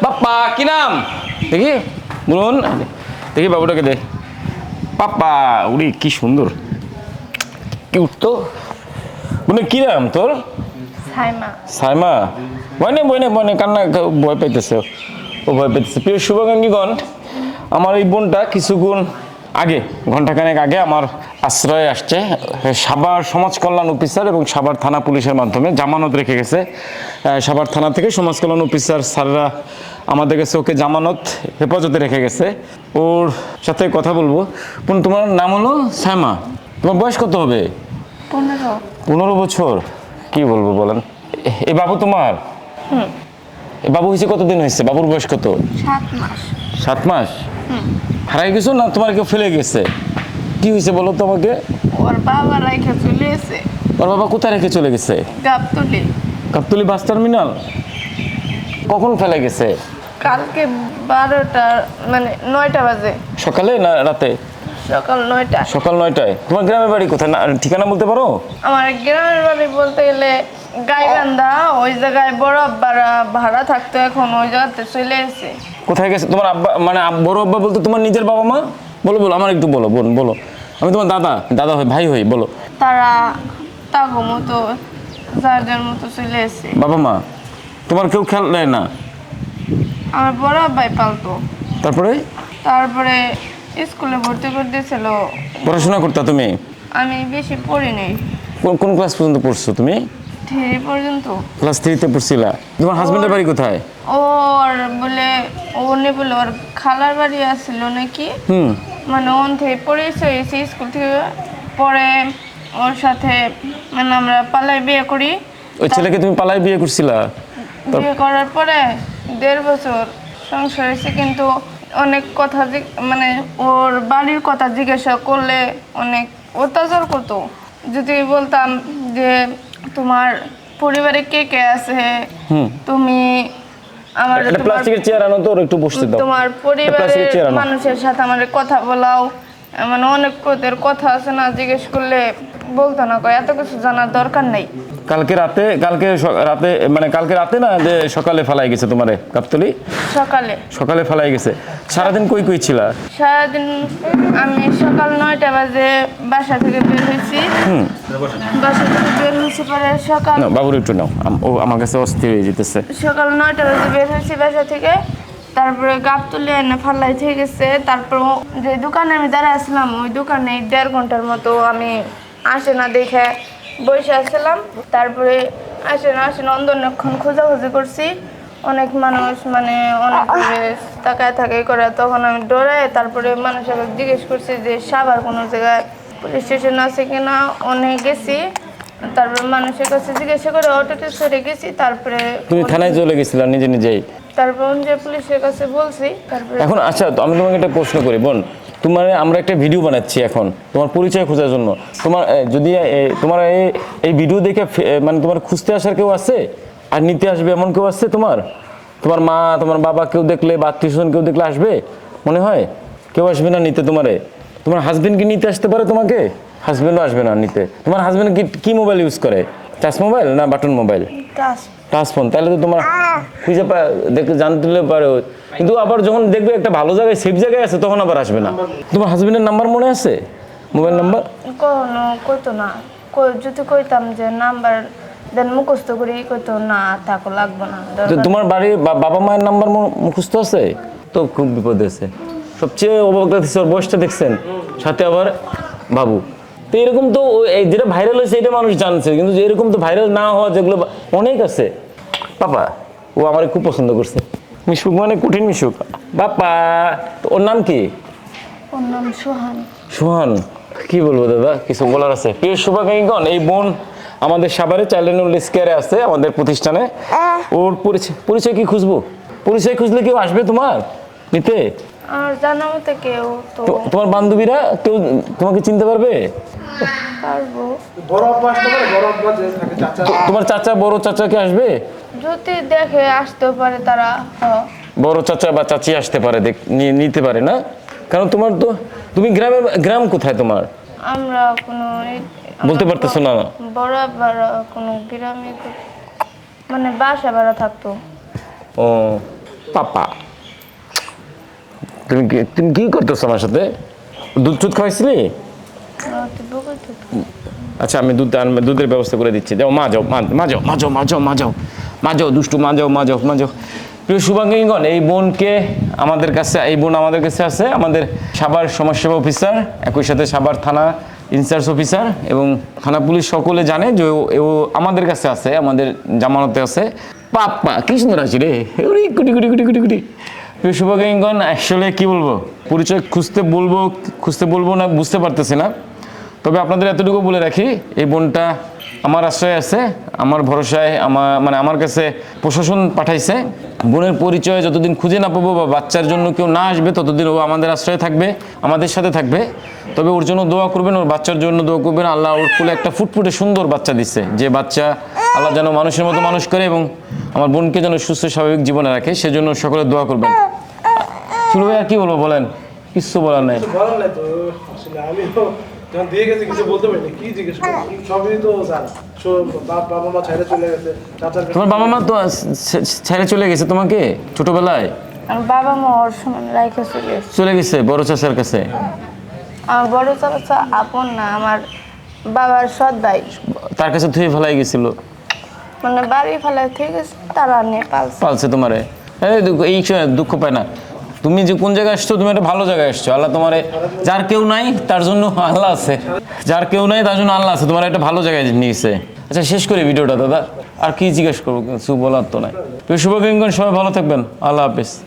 পাপ্পা কি নাম দেখি বলুন দেখি বাবুটাকে দে পাপ্পা উড়ি কি সুন্দর কি উঠতো বলে কি নাম তোর সাইমা সাইমা বয়নে কান্না ভয় পাইতেছে ও ভয় পাইতেছে প্রিয় শুভাকাঙ্ক্ষীগণ আমার এই বোনটা কিছুক্ষণ আগে ঘন্টাখানেক আগে আমার আশ্রয়ে আসছে সাভার সমাজ কল্যাণ অফিসার এবং সাভার থানা পুলিশের মাধ্যমে জামানত রেখে গেছে সাভার থানা থেকে সমাজ কল্যাণ অফিসার স্যাররা আমাদের কাছে ওকে জামানত হেফাজতে রেখে গেছে ওর সাথে কথা বলবো তোমার নাম হলো সাইমা তোমার বয়স কত হবে 15 বছর কি বলবো বলেন এই বাবু তোমার এই বাবু হয়েছে কতদিন হয়েছে বাবুর বয়স কত 7 মাস 7 মাস হারাই গেছো না তোমার কেউ ফেলে গেছে কি হয়েছে বলো তো আমাকে ওর বাবা রেখে চলে এসে ওর বাবা কোথায় রেখে চলে গেছে গাবতলী বাস টার্মিনাল কখন ফেলে গেছে কালকে 12টা মানে 9টা বাজে সকালে না রাতে সকাল 9টায় তোমার গ্রামের বাড়ি কোথায় না ঠিকানা বলতে পারো আমার গ্রামের বাড়ি বলতে গেলে গাইবান্ধা ওই জায়গায় বড় আব্বারা ভাড়া থাকতো এখন ওই জায়গাতে চলে এসে কোথায় গেছে তোমার আব্বা মানে বড় আব্বা বলতে তোমার নিজের বাবা মা বলো আমার একটু বলো বোন বলো আমি তোমার দাদা হই ভাই হই বলো তারা তাগো মতো যার মতো চলে এসে বাবা মা তোমার কেউ খেয়াল নেয় না আমার বড় আব্বাই পালতো তারপরে স্কুলে ভর্তি করে দিয়েছিল পড়াশোনা করতে তুমি আমি বেশি পড়িনি কোন ক্লাস পর্যন্ত পড়ছো তুমি 3 পর্যন্ত ক্লাস 3 তে পড়ছিলা তোমার হাজবেন্ডের বাড়ি কোথায় ওর বলে ওর খালার বাড়ি আসছিল নাকি মানে ওন থেকে পড়েছে স্কুল থেকে পরে ওর সাথে মানে আমরা পালাই বিয়ে করি ওই ছেলেকে তুমি পালাই বিয়ে করছিলা বিয়ে করার পরে 1.5 বছর সংসার হয়েছে কিন্তু অনেক কথা মানে ওর বাড়ির কথা জিজ্ঞাসা করলে অনেক অত্যাচার করতো যদি বলতাম যে তোমার পরিবারে কে কে আছে তুমি আমার প্লাস্টিকের চেয়ার আনো তো একটু বসতে দাও তোমার পরিবারের মানুষের সাথে আমার কথা বলাও মানে অনেক প্রকার কথা আছে না জিজ্ঞেস করলে বলতো না কয় এত কিছু জানার দরকার নেই কালকে রাতে না যে সকালে ফেলাই গেছে তোমারে গাবতলী সকালে ফেলাই গেছে সারাদিন কই ছিলা সারাদিন আমি সকাল 9টা বাজে বাসা থেকে বের হয়েছি পরে সকাল বাবুর একটু নাও ও আমার কাছে অস্থির হয়ে যেতেছে সকাল 9টা বাজে বের হয়েছি বাসা থেকে তারপরে গাবতলী এনে ফাল্লাই থেকে গেছে তারপর যে দোকানে আমি দাঁড়ায় আসলাম ওই দোকানে 1.5 ঘন্টার মতো আমি আসে না দেখে বসে আসলাম তারপরে আসে না অনেকক্ষণ খোঁজাখুঁজি করছি অনেক মানুষ মানে অনেক তাকায় করে তখন আমি ডরাই তারপরে মানুষকে জিজ্ঞেস করছি যে সাভার কোনো জায়গায় পুলিশ স্টেশন আছে কিনা অনেক গেছি তারপরে মানুষের কাছে জিজ্ঞাসা করে অটোতে চড়ে গেছি তারপরে তুমি থানায় চলে গেছিলা নিজেই তারপর যে পুলিশের কাছে বলছি তারপরে এখন আচ্ছা আমি তোমাকে একটা প্রশ্ন করি বোন আমরা একটা ভিডিও বানাচ্ছি এখন তোমার পরিচয় খোঁজার জন্য তোমার যদি তোমার এই ভিডিও দেখে মানে তোমার খুঁজতে আসার কেউ আছে আর নিতে আসবে এমন কেউ আছে তোমার মা তোমার বাবা কেউ দেখলে বা আত্মীয়স্বজন কেউ দেখলে আসবে মনে হয় কেউ আসবে না নিতে তোমার হাজবেন্ড কি নিতে আসতে পারে তোমাকে হাজবেন্ডও আসবে না নিতে তোমার হাজবেন্ড কি মোবাইল ইউজ করে টাচ মোবাইল না বাটন মোবাইল টাচ ফোন তাহলে তো তোমার খুঁজে দেখতে জানতে পারে কিন্তু আবার যখন দেখবে একটা ভালো জায়গায় সেফ জায়গায় আছে তখন আবার আসবে না তোমার হাজবেন্ডের নাম্বার মনে আছে মোবাইল নাম্বার কোনো কইতো না যদি কইতাম যে নাম্বার দেন মুখস্থ করি কইতো না তাকে লাগবে না তোমার বাড়ির বাবা মায়ের নাম্বার মুখস্থ আছে তো খুব বিপদ আছে সবচেয়ে অবাক লাগছে ওর বয়সটা দেখছেন সাথে আবার বাবু তো এরকম তো যেটা ভাইরাল হয়েছে এটা মানুষ জানছে কিন্তু এরকম তো ভাইরাল না হওয়া যেগুলো অনেক আছে পাপা ও আমার খুব পছন্দ করছে মিশুক মানে কঠিন মিশুক বাপা ওর নাম কি ওর নাম সোহান কি বলবো দাদা কিছু বলার আছে প্রিয় শুভাকাঙ্ক্ষীগণ এই বোন আমাদের সাভারে চাইল্ড স্কেয়ারে আছে আমাদের প্রতিষ্ঠানে ওর পরিচয় কি পরিচয় খুঁজলে কেউ আসবে তোমার নিতে আর জানা মতে কেউ তো তোমার বান্ধবীরা কেউ তোমাকে চিনতে পারবে তোমার চাচা বড় চাচা কি আসবে যদি দেখে আসতে পারে তারা বড় চাচা বা চাচি আসতে পারে নিতে পারে না কারণ তোমার তো তুমি গ্রাম কোথায় তোমার আমরা কোনো বলতে পারতেছো না বড় কোনো গ্রামে মানে বাসা ভাড়া থাকতো ও পাপা। তুমি কি করতেছো আমার সাথে? দুধ টুধ খাওয়াইছিলি? আচ্ছা আমি দুধের ব্যবস্থা করে দিচ্ছি। যাও মা যাও, মা যাও দুষ্টু, মা যাও। প্রিয় শুভাঙ্গীগণ, এই বোন আমাদের কাছে আছে আমাদের সাভার সমাজসেবা অফিসার, একই সাথে সাভার থানা ইনচার্জ অফিসার এবং থানা পুলিশ সকলে জানে যে ও আমাদের কাছে আছে, আমাদের জামানতে আছে। পাপ্পা কি সুন্দর আছি রে, কুটি প্রিয় শুভাঙ্গীগণ, আসলে কি বলবো, পরিচয় খুঁজতে বলবো না বুঝতে পারতেছি না। তবে আপনাদের এতটুকু বলে রাখি, এই বোনটা আমার আশ্রয়ে আছে, আমার ভরসায়, আমার কাছে প্রশাসন পাঠাইছে। বোনের পরিচয় যতদিন খুঁজে না পাবো বা বাচ্চার জন্য কেউ না আসবে ততদিন ও আমাদের আশ্রয়ে থাকবে, আমাদের সাথে থাকবে। তবে ওর জন্য দোয়া করবেন, ওর বাচ্চার জন্য দোয়া করবেন। আল্লাহ ওর কোলে একটা ফুটফুটে সুন্দর বাচ্চা দিচ্ছে, যে বাচ্চা আল্লাহ যেন মানুষের মতো মানুষ করে এবং আমার বোনকে যেন সুস্থ স্বাভাবিক জীবনে রাখে, সেজন্য সকলে দোয়া করবেন। শুরু ভাই আর কি বলবো বলেন, কিচ্ছু বলার নাই। বলার নাই তো, আসলে আমি তো যখন দিয়ে গেছি কিছু বলতে পারিনি, কি জিজ্ঞেস করবো, সবই তো জানি। বাবা মা ছেড়ে চলে গেছে, চাচার কাছে। তোমার বাবা মা তো ছেড়ে চলে গেছে তোমাকে ছোটবেলায়? আমার বাবা মা ওর সময় রাইখে চলে গেছে বড় চাচার কাছে? আমার বড় চাচা আপন না, আমার বাবার সৎ ভাই। তার কাছে ধুয়ে ফেলাই গেছিল? মানে বাড়ি ফেলায় ঠিক আছে, তারা নিয়ে পালছে তোমারে। এই দুঃখ পায় না। তুমি যে কোন জায়গায় আসছো, তুমি একটা ভালো জায়গায় আসছো। আল্লাহ তোমারে, যার কেউ নাই তার জন্য আল্লাহ আছে, যার কেউ নাই তার জন্য আল্লাহ আছে, তোমার একটা ভালো জায়গায় নিয়েছে। আচ্ছা শেষ করি ভিডিওটা দাদা, আর কি জিজ্ঞেস করবো, কিছু বলার তো নাই। শুভকামনা, সবাই ভালো থাকবেন, আল্লাহ হাফেজ।